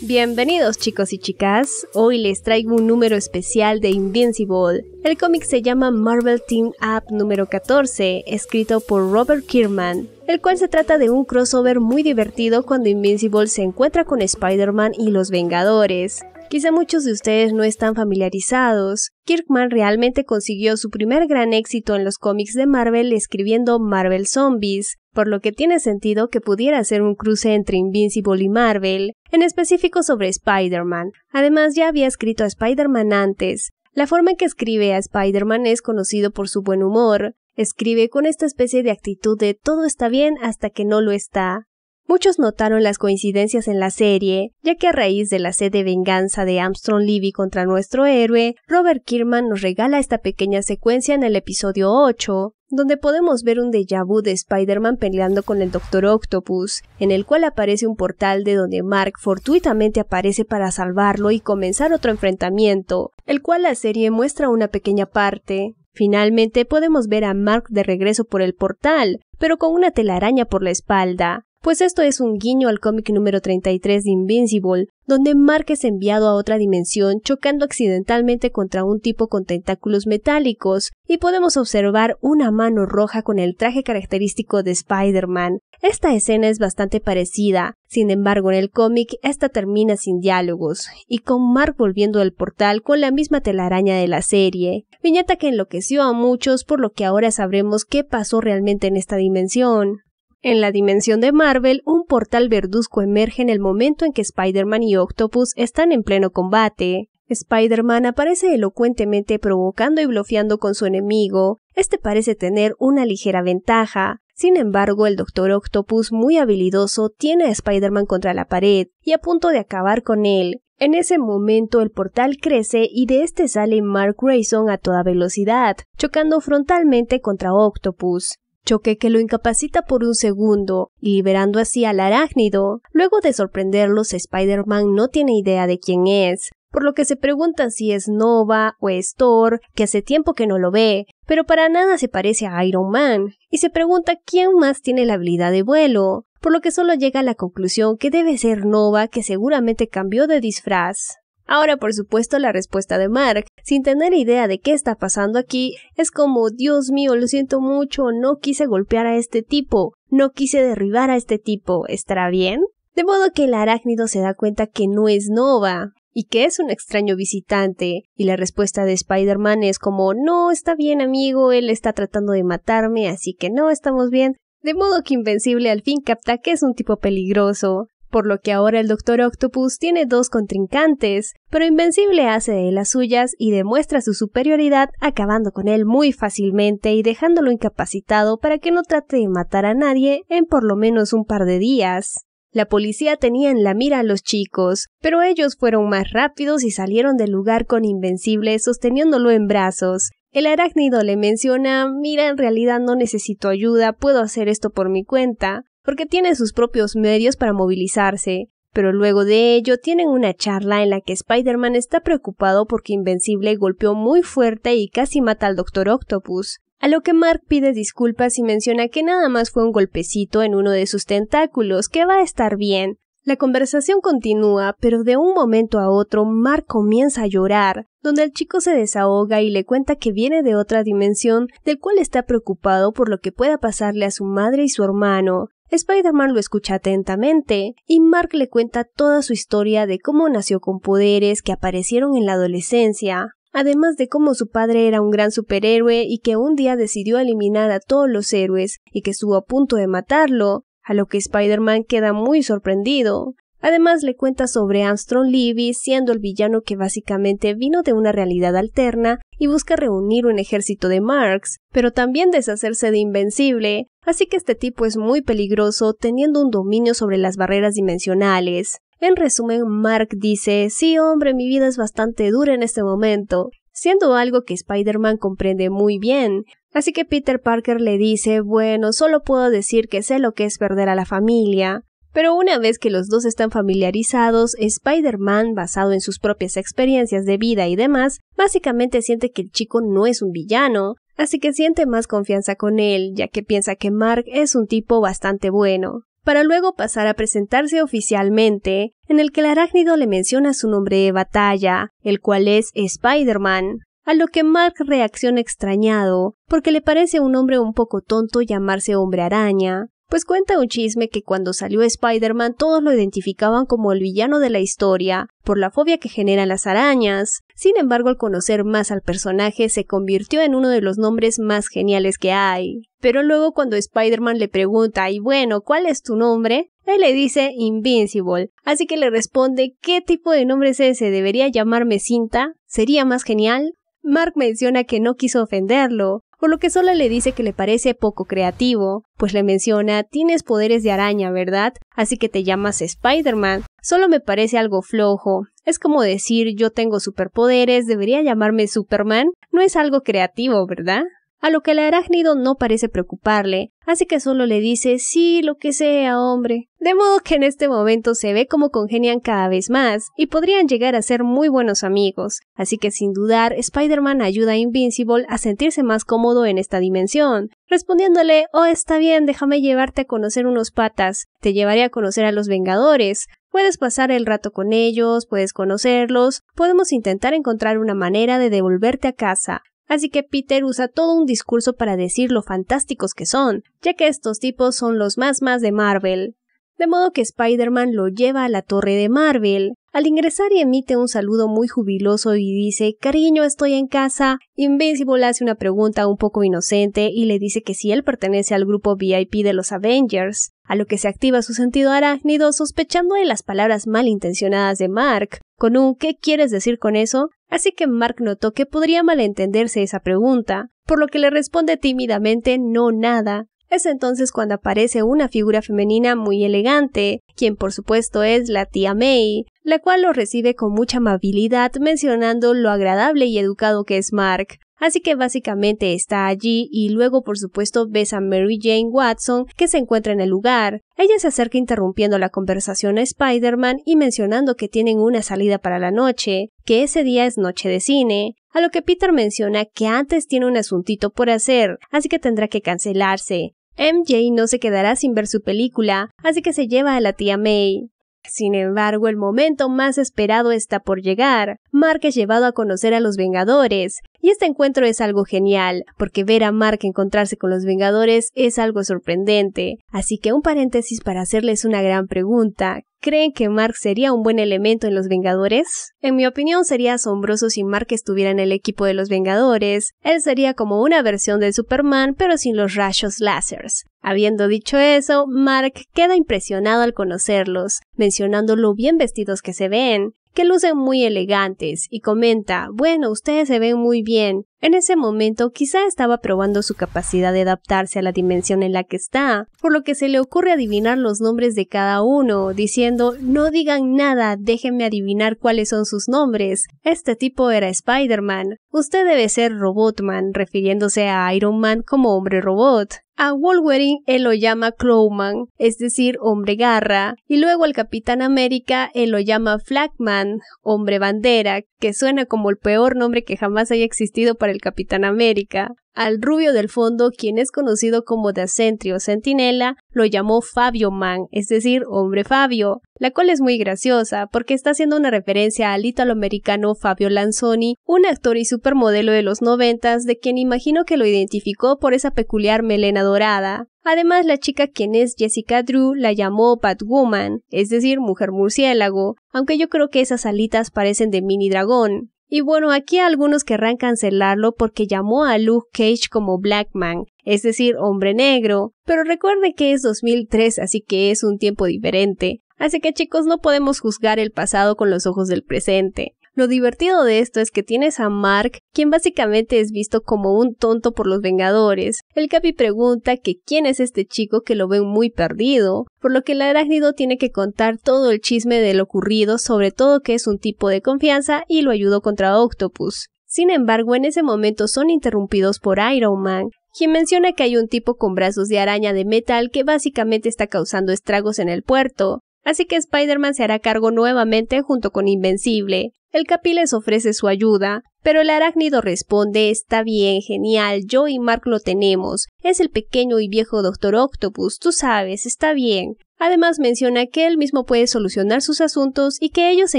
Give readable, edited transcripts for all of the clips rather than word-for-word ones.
Bienvenidos chicos y chicas, hoy les traigo un número especial de Invincible. El cómic se llama Marvel Team Up número 14, escrito por Robert Kirkman, el cual se trata de un crossover muy divertido cuando Invincible se encuentra con Spider-Man y los Vengadores. Quizá muchos de ustedes no están familiarizados. Kirkman realmente consiguió su primer gran éxito en los cómics de Marvel escribiendo Marvel Zombies, por lo que tiene sentido que pudiera ser un cruce entre Invincible y Marvel, en específico sobre Spider-Man. Además, ya había escrito a Spider-Man antes. La forma en que escribe a Spider-Man es conocido por su buen humor. Escribe con esta especie de actitud de todo está bien hasta que no lo está. Muchos notaron las coincidencias en la serie, ya que a raíz de la sed de venganza de Armstrong Levy contra nuestro héroe, Robert Kirkman nos regala esta pequeña secuencia en el episodio 8, donde podemos ver un déjà vu de Spider-Man peleando con el Dr. Octopus, en el cual aparece un portal de donde Mark fortuitamente aparece para salvarlo y comenzar otro enfrentamiento, el cual la serie muestra una pequeña parte. Finalmente podemos ver a Mark de regreso por el portal, pero con una telaraña por la espalda. Pues esto es un guiño al cómic número 33 de Invincible, donde Mark es enviado a otra dimensión chocando accidentalmente contra un tipo con tentáculos metálicos, y podemos observar una mano roja con el traje característico de Spider-Man. Esta escena es bastante parecida, sin embargo en el cómic esta termina sin diálogos, y con Mark volviendo al portal con la misma telaraña de la serie, viñeta que enloqueció a muchos por lo que ahora sabremos qué pasó realmente en esta dimensión. En la dimensión de Marvel, un portal verduzco emerge en el momento en que Spider-Man y Octopus están en pleno combate. Spider-Man aparece elocuentemente provocando y blofeando con su enemigo. Este parece tener una ligera ventaja. Sin embargo, el Dr. Octopus, muy habilidoso, tiene a Spider-Man contra la pared y a punto de acabar con él. En ese momento el portal crece y de este sale Mark Grayson a toda velocidad, chocando frontalmente contra Octopus. Choque que lo incapacita por un segundo, liberando así al arácnido. Luego de sorprenderlos, Spider-Man no tiene idea de quién es, por lo que se pregunta si es Nova o es Thor, que hace tiempo que no lo ve, pero para nada se parece a Iron Man, y se pregunta quién más tiene la habilidad de vuelo, por lo que solo llega a la conclusión que debe ser Nova, que seguramente cambió de disfraz. Ahora, por supuesto, la respuesta de Mark, sin tener idea de qué está pasando aquí, es como, Dios mío, lo siento mucho, no quise golpear a este tipo, no quise derribar a este tipo, ¿estará bien? De modo que el arácnido se da cuenta que no es Nova, y que es un extraño visitante, y la respuesta de Spider-Man es como, no, está bien amigo, él está tratando de matarme, así que no, estamos bien. De modo que Invencible al fin capta que es un tipo peligroso. Por lo que ahora el Dr. Octopus tiene dos contrincantes, pero Invencible hace de las suyas y demuestra su superioridad acabando con él muy fácilmente y dejándolo incapacitado para que no trate de matar a nadie en por lo menos un par de días. La policía tenía en la mira a los chicos, pero ellos fueron más rápidos y salieron del lugar con Invencible sosteniéndolo en brazos. El arácnido le menciona, mira, en realidad no necesito ayuda, puedo hacer esto por mi cuenta, porque tiene sus propios medios para movilizarse, pero luego de ello tienen una charla en la que Spider-Man está preocupado porque Invencible golpeó muy fuerte y casi mata al Dr. Octopus, a lo que Mark pide disculpas y menciona que nada más fue un golpecito en uno de sus tentáculos, que va a estar bien. La conversación continúa, pero de un momento a otro Mark comienza a llorar, donde el chico se desahoga y le cuenta que viene de otra dimensión, del cual está preocupado por lo que pueda pasarle a su madre y su hermano. Spider-Man lo escucha atentamente, y Mark le cuenta toda su historia de cómo nació con poderes que aparecieron en la adolescencia, además de cómo su padre era un gran superhéroe y que un día decidió eliminar a todos los héroes y que estuvo a punto de matarlo, a lo que Spider-Man queda muy sorprendido. Además le cuenta sobre Armstrong Levy siendo el villano que básicamente vino de una realidad alterna y busca reunir un ejército de Marks, pero también deshacerse de Invencible, así que este tipo es muy peligroso teniendo un dominio sobre las barreras dimensionales. En resumen, Mark dice, sí hombre, mi vida es bastante dura en este momento, siendo algo que Spider-Man comprende muy bien. Así que Peter Parker le dice, bueno, solo puedo decir que sé lo que es perder a la familia. Pero una vez que los dos están familiarizados, Spider-Man, basado en sus propias experiencias de vida y demás, básicamente siente que el chico no es un villano, así que siente más confianza con él, ya que piensa que Mark es un tipo bastante bueno. para luego pasar a presentarse oficialmente, en el que el arácnido le menciona su nombre de batalla, el cual es Spider-Man, a lo que Mark reacciona extrañado, porque le parece un nombre un poco tonto llamarse Hombre Araña. Pues cuenta un chisme que cuando salió Spider-Man todos lo identificaban como el villano de la historia, por la fobia que generan las arañas. Sin embargo, al conocer más al personaje se convirtió en uno de los nombres más geniales que hay. Pero luego cuando Spider-Man le pregunta, y bueno, ¿cuál es tu nombre?, él le dice Invincible, así que le responde, ¿qué tipo de nombre es ese? ¿Debería llamarme Cinta? ¿Sería más genial? Mark menciona que no quiso ofenderlo, por lo que solo le dice que le parece poco creativo, pues le menciona, tienes poderes de araña, ¿verdad? Así que te llamas Spider-Man. Solo me parece algo flojo. Es como decir, yo tengo superpoderes, ¿debería llamarme Superman? No es algo creativo, ¿verdad? A lo que el arácnido no parece preocuparle, así que solo le dice, sí, lo que sea, hombre. De modo que en este momento se ve como congenian cada vez más, y podrían llegar a ser muy buenos amigos, así que sin dudar, Spider-Man ayuda a Invincible a sentirse más cómodo en esta dimensión, respondiéndole, oh, está bien, déjame llevarte a conocer unos patas, te llevaré a conocer a los Vengadores. Puedes pasar el rato con ellos, puedes conocerlos, podemos intentar encontrar una manera de devolverte a casa. Así que Peter usa todo un discurso para decir lo fantásticos que son, ya que estos tipos son los más de Marvel. De modo que Spider-Man lo lleva a la torre de Marvel. Al ingresar y emite un saludo muy jubiloso y dice, cariño, estoy en casa. Invincible hace una pregunta un poco inocente y le dice que si él pertenece al grupo VIP de los Avengers, a lo que se activa su sentido arácnido sospechando de las palabras malintencionadas de Mark, con un ¿qué quieres decir con eso? Así que Mark notó que podría malentenderse esa pregunta, por lo que le responde tímidamente no nada. Es entonces cuando aparece una figura femenina muy elegante, quien por supuesto es la tía May, la cual lo recibe con mucha amabilidad mencionando lo agradable y educado que es Mark. Así que básicamente está allí y luego por supuesto ves a Mary Jane Watson que se encuentra en el lugar. Ella se acerca interrumpiendo la conversación a Spider-Man y mencionando que tienen una salida para la noche, que ese día es noche de cine, a lo que Peter menciona que antes tiene un asuntito por hacer, así que tendrá que cancelarse. MJ no se quedará sin ver su película, así que se lleva a la tía May. Sin embargo, el momento más esperado está por llegar. Mark es llevado a conocer a los Vengadores, y este encuentro es algo genial, porque ver a Mark encontrarse con los Vengadores es algo sorprendente. Así que un paréntesis para hacerles una gran pregunta. ¿Creen que Mark sería un buen elemento en los Vengadores? En mi opinión sería asombroso si Mark estuviera en el equipo de los Vengadores. Él sería como una versión de Superman, pero sin los rayos láseres. Habiendo dicho eso, Mark queda impresionado al conocerlos, mencionando lo bien vestidos que se ven, que lucen muy elegantes, y comenta, bueno, ustedes se ven muy bien. En ese momento quizá estaba probando su capacidad de adaptarse a la dimensión en la que está, por lo que se le ocurre adivinar los nombres de cada uno, diciendo, no digan nada, déjenme adivinar cuáles son sus nombres. Este tipo era Spider-Man. Usted debe ser Robotman, refiriéndose a Iron Man como hombre robot. A Wolverine él lo llama Clawman, es decir, hombre garra, y luego al Capitán América él lo llama Flagman, hombre bandera, que suena como el peor nombre que jamás haya existido para el Capitán América. Al rubio del fondo, quien es conocido como The Sentry o Centinela, lo llamó Fabio Man, es decir, hombre Fabio, la cual es muy graciosa porque está haciendo una referencia al italoamericano Fabio Lanzoni, un actor y supermodelo de los 90s de quien imagino que lo identificó por esa peculiar melena dorada. Además, la chica quien es Jessica Drew la llamó Batwoman, es decir, mujer murciélago, aunque yo creo que esas alitas parecen de mini dragón. Y bueno, aquí algunos querrán cancelarlo porque llamó a Luke Cage como Black Man, es decir, hombre negro, pero recuerden que es 2003, así que es un tiempo diferente. Así que chicos, no podemos juzgar el pasado con los ojos del presente. Lo divertido de esto es que tienes a Mark, quien básicamente es visto como un tonto por los Vengadores. El Capi pregunta que quién es este chico que lo ven muy perdido, por lo que el arácnido tiene que contar todo el chisme de lo ocurrido, sobre todo que es un tipo de confianza y lo ayudó contra Octopus. Sin embargo, en ese momento son interrumpidos por Iron Man, quien menciona que hay un tipo con brazos de araña de metal que básicamente está causando estragos en el puerto. Así que Spider-Man se hará cargo nuevamente junto con Invencible. El Capi les ofrece su ayuda, pero el arácnido responde, está bien, genial, yo y Mark lo tenemos, es el pequeño y viejo Doctor Octopus, tú sabes, está bien. Además menciona que él mismo puede solucionar sus asuntos y que ellos se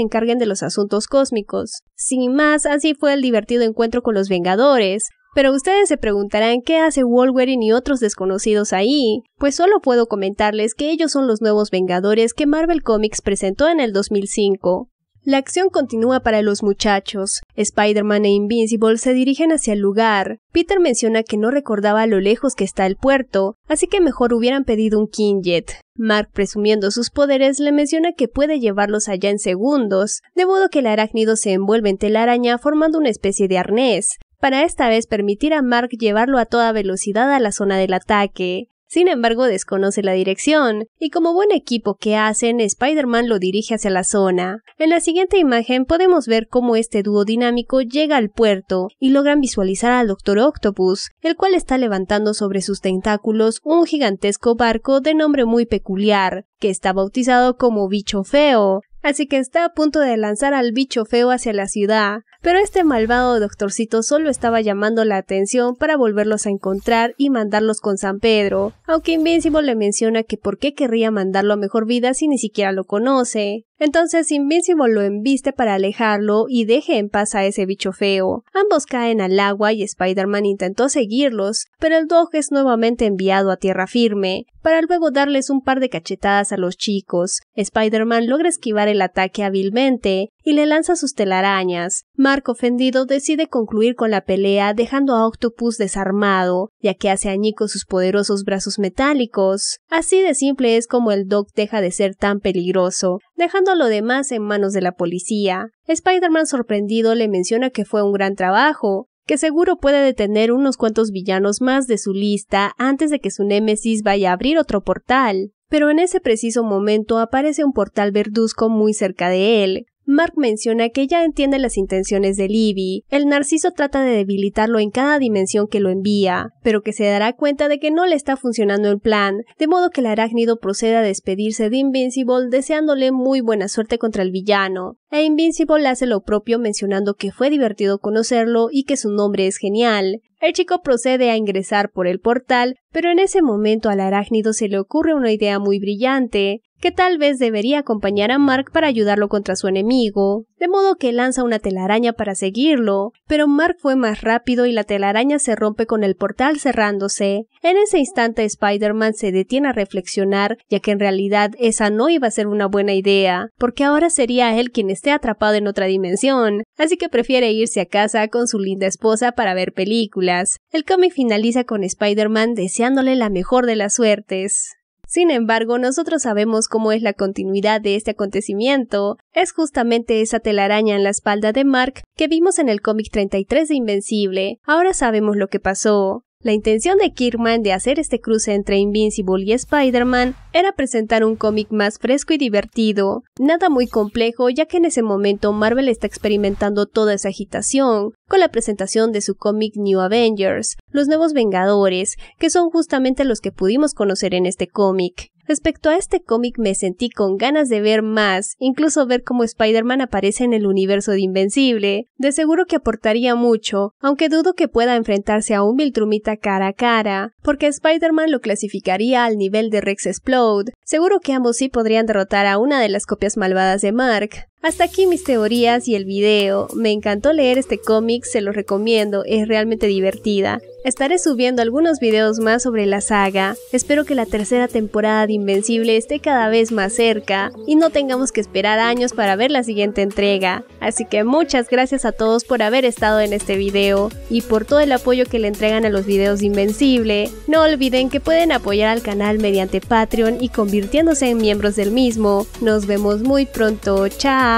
encarguen de los asuntos cósmicos. Sin más, así fue el divertido encuentro con los Vengadores. Pero ustedes se preguntarán qué hace Wolverine y otros desconocidos ahí. Pues solo puedo comentarles que ellos son los nuevos Vengadores que Marvel Comics presentó en el 2005. La acción continúa para los muchachos. Spider-Man e Invincible se dirigen hacia el lugar. Peter menciona que no recordaba lo lejos que está el puerto, así que mejor hubieran pedido un Quinjet. Mark, presumiendo sus poderes, le menciona que puede llevarlos allá en segundos, de modo que el arácnido se envuelve en telaraña formando una especie de arnés, para esta vez permitir a Mark llevarlo a toda velocidad a la zona del ataque. Sin embargo, desconoce la dirección, y como buen equipo que hacen, Spider-Man lo dirige hacia la zona. En la siguiente imagen podemos ver cómo este dúo dinámico llega al puerto y logran visualizar al Dr. Octopus, el cual está levantando sobre sus tentáculos un gigantesco barco de nombre muy peculiar, que está bautizado como Bicho Feo. Así que está a punto de lanzar al Bicho Feo hacia la ciudad, pero este malvado doctorcito solo estaba llamando la atención para volverlos a encontrar y mandarlos con San Pedro, aunque Invincible le menciona que por qué querría mandarlo a mejor vida si ni siquiera lo conoce. Entonces Invincible lo embiste para alejarlo y deje en paz a ese bicho feo. Ambos caen al agua y Spider-Man intentó seguirlos, pero el Dog es nuevamente enviado a tierra firme, para luego darles un par de cachetadas a los chicos. Spider-Man logra esquivar el ataque hábilmente y le lanza sus telarañas. Mark, ofendido, decide concluir con la pelea dejando a Octopus desarmado, ya que hace añicos sus poderosos brazos metálicos. Así de simple es como el Dog deja de ser tan peligroso, dejando lo demás en manos de la policía. Spider-Man, sorprendido, le menciona que fue un gran trabajo, que seguro puede detener unos cuantos villanos más de su lista antes de que su némesis vaya a abrir otro portal. Pero en ese preciso momento aparece un portal verduzco muy cerca de él. Mark menciona que ya entiende las intenciones de Libby. El Narciso trata de debilitarlo en cada dimensión que lo envía, pero que se dará cuenta de que no le está funcionando el plan, de modo que el arácnido procede a despedirse de Invincible deseándole muy buena suerte contra el villano. E Invincible hace lo propio mencionando que fue divertido conocerlo y que su nombre es genial. El chico procede a ingresar por el portal, pero en ese momento al arácnido se le ocurre una idea muy brillante, que tal vez debería acompañar a Mark para ayudarlo contra su enemigo, de modo que lanza una telaraña para seguirlo, pero Mark fue más rápido y la telaraña se rompe con el portal cerrándose. En ese instante Spider-Man se detiene a reflexionar, ya que en realidad esa no iba a ser una buena idea, porque ahora sería él quien esté atrapado en otra dimensión, así que prefiere irse a casa con su linda esposa para ver películas. El cómic finaliza con Spider-Man deseándole la mejor de las suertes. Sin embargo, nosotros sabemos cómo es la continuidad de este acontecimiento. Es justamente esa telaraña en la espalda de Mark que vimos en el cómic 33 de Invencible. Ahora sabemos lo que pasó. La intención de Kirkman de hacer este cruce entre Invincible y Spider-Man era presentar un cómic más fresco y divertido, nada muy complejo ya que en ese momento Marvel está experimentando toda esa agitación, con la presentación de su cómic New Avengers, los nuevos Vengadores, que son justamente los que pudimos conocer en este cómic. Respecto a este cómic me sentí con ganas de ver más, incluso ver cómo Spider-Man aparece en el universo de Invencible. De seguro que aportaría mucho, aunque dudo que pueda enfrentarse a un Viltrumita cara a cara, porque Spider-Man lo clasificaría al nivel de Rex Explode. Seguro que ambos sí podrían derrotar a una de las copias malvadas de Mark. Hasta aquí mis teorías y el video. Me encantó leer este cómic, se los recomiendo, es realmente divertida. Estaré subiendo algunos videos más sobre la saga. Espero que la tercera temporada de Invencible esté cada vez más cerca y no tengamos que esperar años para ver la siguiente entrega. Así que muchas gracias a todos por haber estado en este video y por todo el apoyo que le entregan a los videos de Invencible. No olviden que pueden apoyar al canal mediante Patreon y convirtiéndose en miembros del mismo. Nos vemos muy pronto. ¡Chao!